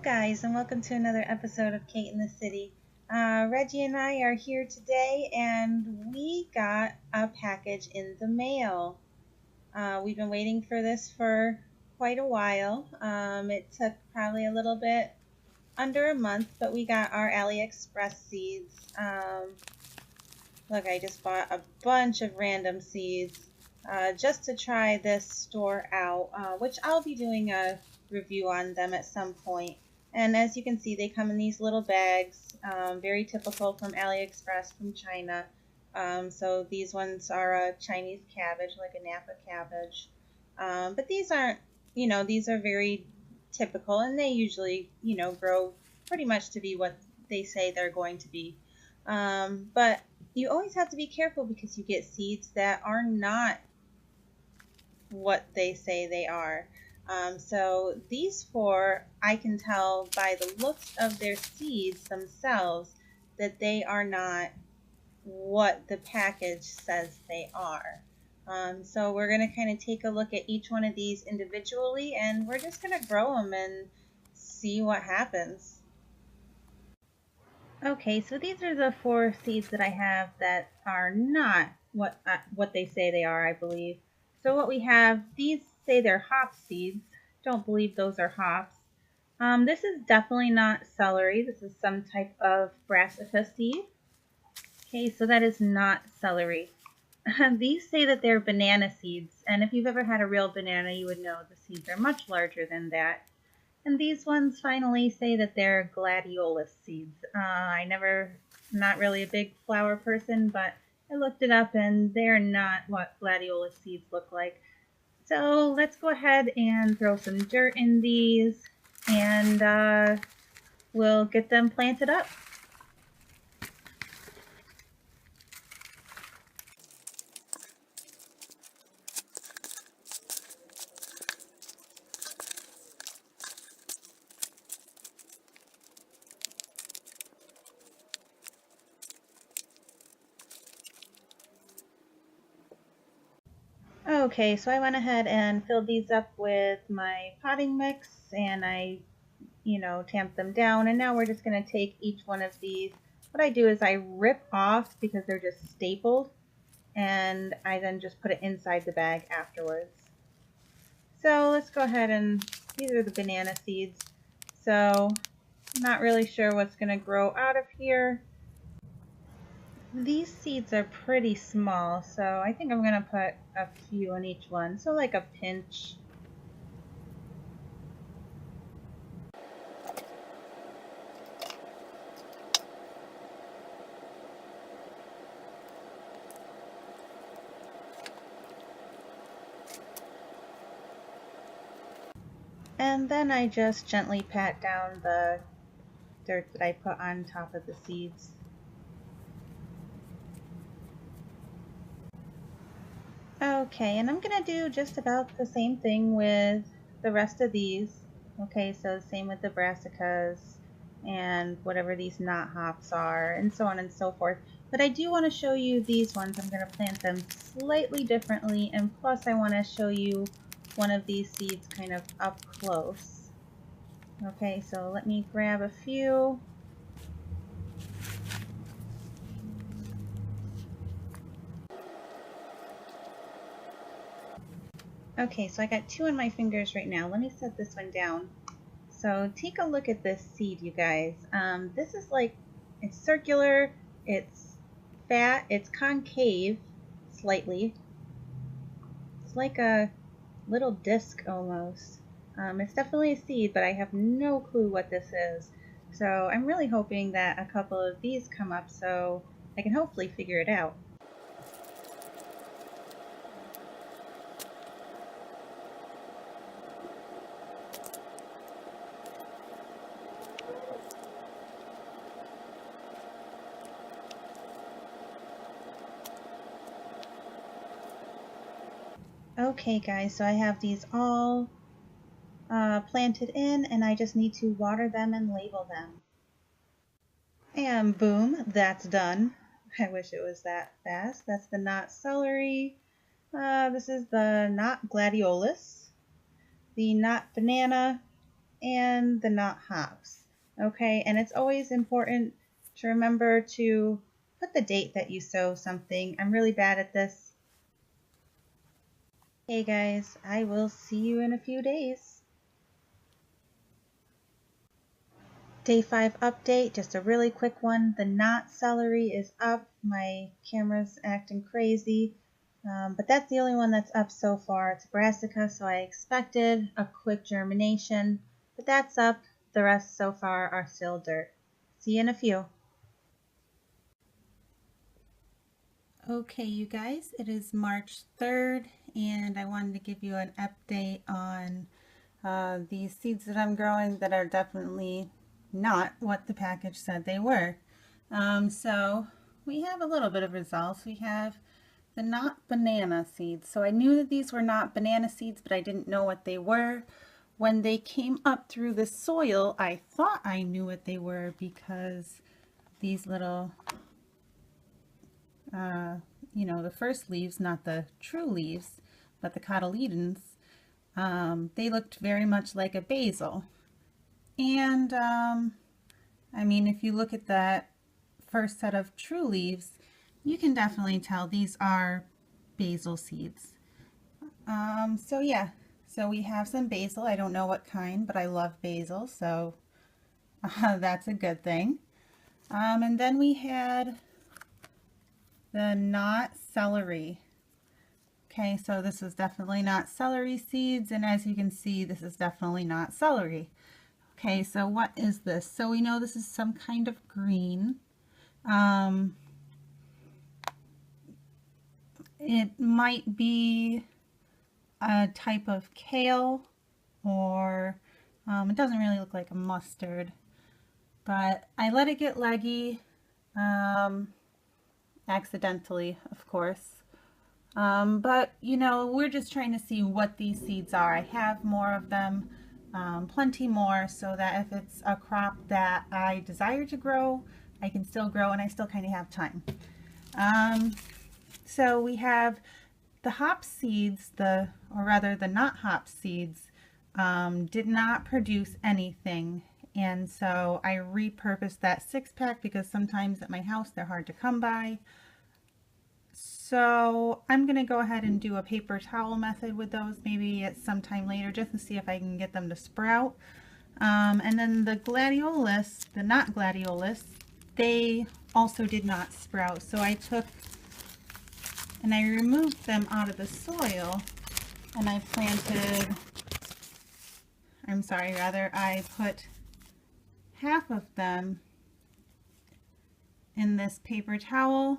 guys, and welcome to another episode of Kate in the City. Reggie and I are here today, and we got a package in the mail. We've been waiting for this for quite a while. It took probably a little bit under a month, but we got our AliExpress seeds. Look, I just bought a bunch of random seeds just to try this store out, which I'll be doing a review on them at some point. And as you can see, they come in these little bags, very typical from AliExpress from China. So these ones are a Chinese cabbage, like a Napa cabbage. But these aren't, these are very typical, and they usually, grow pretty much to be what they say they're going to be. But you always have to be careful because you get seeds that are not what they say they are. So these four, I can tell by the looks of their seeds themselves that they are not what the package says they are. So we're going to kind of take a look at each one of these individually, and we're just going to grow them and see what happens. Okay, so these are the four seeds that I have that are not what they say they are, I believe. So what we have, these say they're hop seeds. Don't believe those are hops. This is definitely not celery. This is some type of brassica seed. Okay, so that is not celery. These say that they're banana seeds, and if you've ever had a real banana, you would know the seeds are much larger than that. And these ones finally say that they're gladiolus seeds. Not really a big flower person, but I looked it up and they're not what gladiolus seeds look like. So let's go ahead and throw some dirt in these, and we'll get them planted up. Okay, so I went ahead and filled these up with my potting mix, and I, tamped them down, and now we're just going to take each one of these. What I do is I rip off because they're just stapled, and I then just put it inside the bag afterwards. So let's go ahead, and these are the banana seeds. So I'm not really sure what's going to grow out of here. These seeds are pretty small, so I think I'm going to put a few in each one, so like a pinch. And then I just gently pat down the dirt that I put on top of the seeds. Okay, and I'm going to do just about the same thing with the rest of these. Okay, so same with the brassicas and whatever these knot hops are, and so on and so forth. But I do want to show you these ones. I'm going to plant them slightly differently, and plus I want to show you one of these seeds kind of up close. Okay, so let me grab a few. Okay, so I got two on my fingers right now. Let me set this one down. So take a look at this seed, you guys. This is it's circular, it's fat, it's concave slightly. It's like a little disc almost. It's definitely a seed, but I have no clue what this is. So I'm really hoping that a couple of these come up so I can hopefully figure it out. Okay guys, so I have these all planted in, and I just need to water them and label them. And boom, that's done. I wish it was that fast. That's the knot celery. This is the knot gladiolus, the knot banana, and the NOT hops. Okay, and it's always important to remember to put the date that you sow something. I'm really bad at this. Hey guys, I will see you in a few days. Day 5 update, just a really quick one. The NOT celery is up. My camera's acting crazy, but that's the only one that's up so far. It's brassica, so I expected a quick germination, but that's up. The rest so far are still dirt. See you in a few. Okay, you guys, it is March 3rd, and I wanted to give you an update on these seeds that I'm growing that are definitely not what the package said they were. So we have a little bit of results. We have the not banana seeds. So I knew that these were not banana seeds, but I didn't know what they were. When they came up through the soil, I thought I knew what they were because these little, you know, the first leaves, not the true leaves, but the cotyledons, they looked very much like a basil. And I mean, if you look at that first set of true leaves, you can definitely tell these are basil seeds. So yeah, so we have some basil. I don't know what kind, but I love basil, so that's a good thing. And then we had the NOT celery. Okay, so this is definitely not celery seeds, and as you can see, this is definitely not celery. Okay, so what is this? So we know this is some kind of green. It might be a type of kale, or it doesn't really look like a mustard, but I let it get leggy, accidentally, of course. But you know, we're just trying to see what these seeds are. I have more of them, plenty more, so that if it's a crop that I desire to grow, I can still grow, and I still kind of have time. So we have the hop seeds, or rather the not hop seeds, did not produce anything. And so I repurposed that 6-pack because sometimes at my house they're hard to come by. So I'm going to go ahead and do a paper towel method with those maybe at some time later just to see if I can get them to sprout. And then the gladiolus, the not gladiolus, they also did not sprout. So I took and I removed them out of the soil and I planted, I put half of them in this paper towel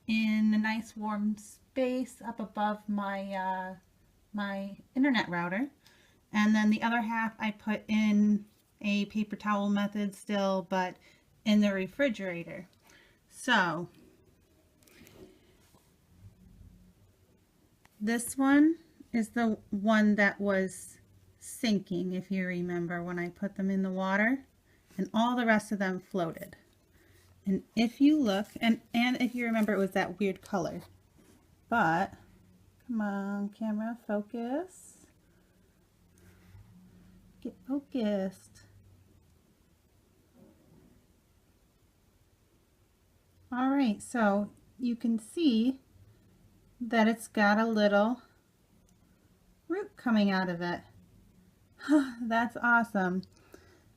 in a nice warm space up above my my internet router, and then the other half I put in a paper towel method still, but in the refrigerator. So this one is the one that was sinking, if you remember, when I put them in the water, and all the rest of them floated. And if you look, and if you remember, it was that weird color. But, come on, camera, focus. Get focused. All right, so you can see that it's got a little root coming out of it. That's awesome.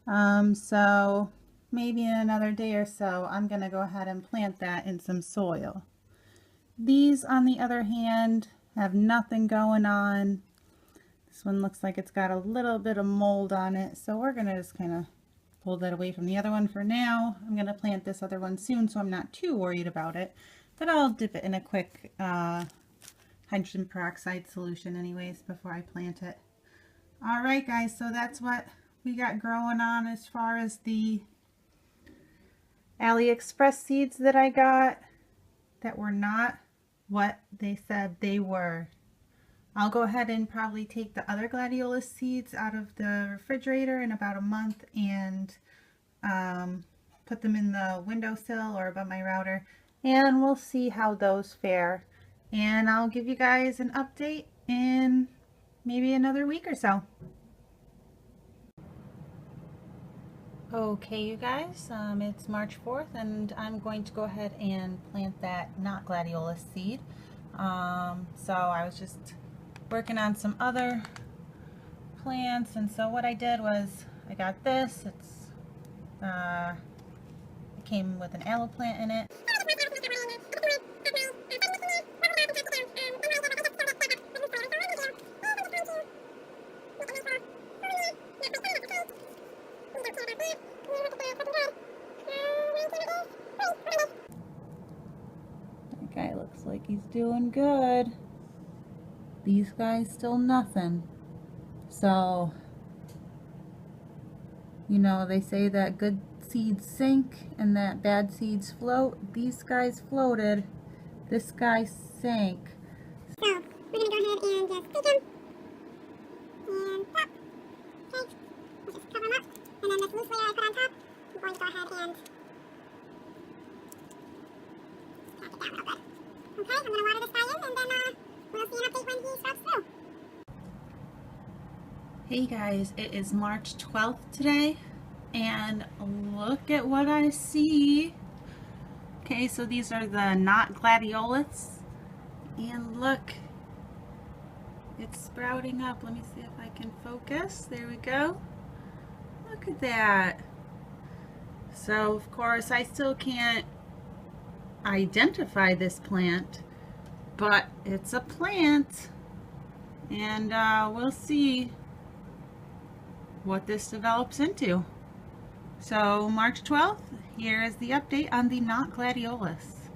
So maybe in another day or so, I'm going to go ahead and plant that in some soil. These, on the other hand, have nothing going on. This one looks like it's got a little bit of mold on it, so we're going to just kind of pull that away from the other one for now. I'm going to plant this other one soon, so I'm not too worried about it, but I'll dip it in a quick hydrogen peroxide solution anyways before I plant it. All right, guys, so that's what we got growing on as far as the AliExpress seeds that I got that were not what they said they were. I'll go ahead and probably take the other gladiolus seeds out of the refrigerator in about a month and put them in the windowsill or above my router, and we'll see how those fare. And I'll give you guys an update in maybe another week or so. Okay, you guys, it's March 4th, and I'm going to go ahead and plant that NOT Gladiolus seed. So I was just working on some other plants, and so what I did was I got this. It came with an aloe plant in it. That guy looks like he's doing good. These guys still nothing. So, you know, they say that good seeds sink and that bad seeds float. These guys floated. This guy sank. So, we're going to go ahead and just take him and pop. Okay, we'll just cover him up. And then this loose layer I put on top, I'm going to go ahead and pack it down real good. Okay, I'm going to water this guy in, and then we'll see an update when he starts through. Hey guys, it is March 12th today, and look at what I see. Okay, so these are the NOT Gladiolus, and look, it's sprouting up. Let me see if I can focus. There we go. Look at that. So of course I still can't identify this plant, but it's a plant, and we'll see what this develops into. So March 12th, here is the update on the NOT Gladiolus.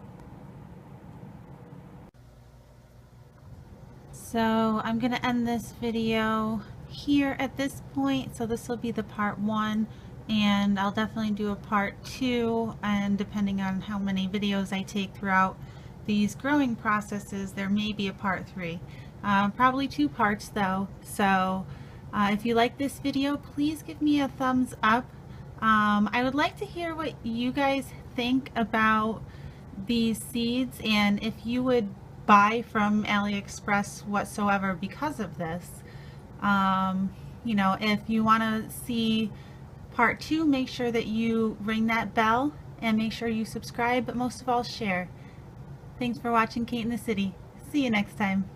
So I'm going to end this video here at this point. So this will be the part 1, and I'll definitely do a part 2, and depending on how many videos I take throughout these growing processes, there may be a part 3. Probably 2 parts though. So if you like this video, please give me a thumbs up. I would like to hear what you guys think about these seeds, and if you would buy from AliExpress whatsoever because of this. You know, if you want to see part 2, make sure that you ring that bell and make sure you subscribe, but most of all share. Thanks for watching Kate in the City. See you next time.